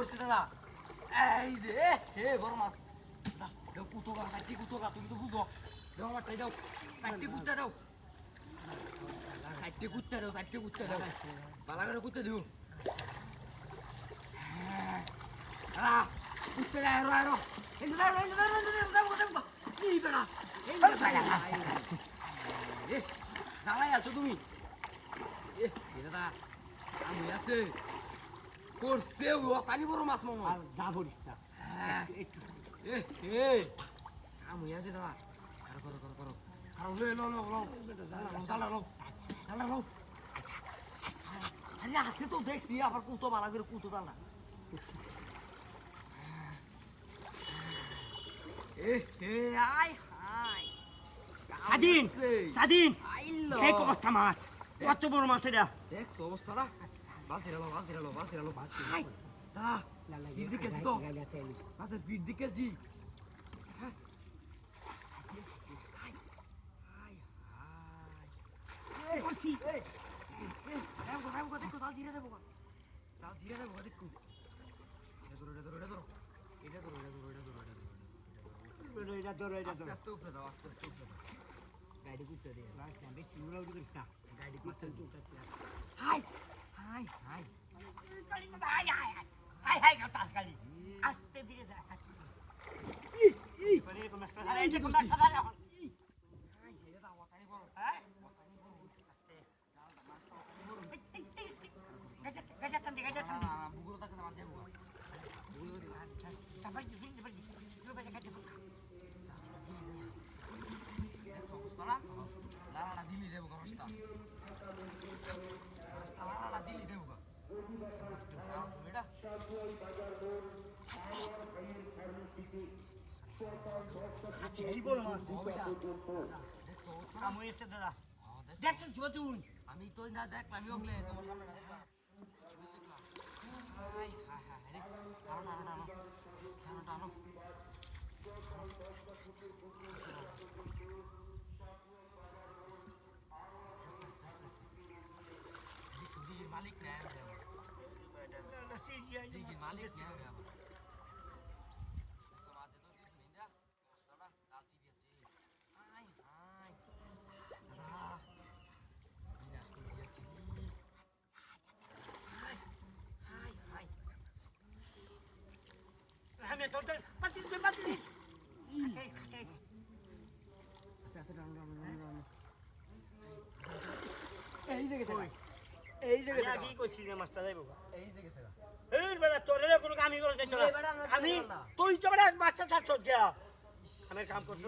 ধরছি দাদা এই যে হে বড় মাছ দাদা দাও কুতোগা সাইটি কুতোগা তুমি তো বুঝো দাও আমারটাই দাও সাইটি কুত্তা দাও সাইটি কুত্তা দাও বালা করে কুত্তা দিও দাদা কুত্তা দাও আরো এই দাও কি বেড়া এই বেড়া এ জ্বালাই আছো তুমি এ দাদা আমি আছে করছে ও পানি বড় মাছ মনে আর যা বলিস না একটু আমি আছে দাদা করো আরে আছে তো দেখছি আবার কুতো বালা করে কুতো দাঁড়া আয় হাই স্বাধীন আইলো সেই অবস্থা মাছ কত বড় মাছ এটা দেখছো অবস্থাটা বালতি রালো হাই দাদা পিঠ দিকে তো মাছের পিঠ দিকে জি বলছি দেখো জাল জিরে দেবো দেখো এটা ধরো আস্তে উপরে দাও গাড়ি করতে দিয়ে বেশি উড়াউড়ি করিস না গাড়ি করতে হাই কালি আস্তে ধীরে যা আস্তে করে কোন মাস্টার এই যে কোন মাস্টার এখন এই বড় মাছ আমি এসে দাদা দেখছেন তুই আমি তো না দেখলাম ওগলে তোমার সামনে না দেখলাম হাই রে টানো মালিক না মালিক না এই জায়গা কি কইছিস মাস্টার যাইবো এই জায়গা এই বেটা তোর কোনো কামই করে যাইতো না আমি তুই তো বেটা মাস্টার ছাড়ছস গিয়া আমি কাম করতে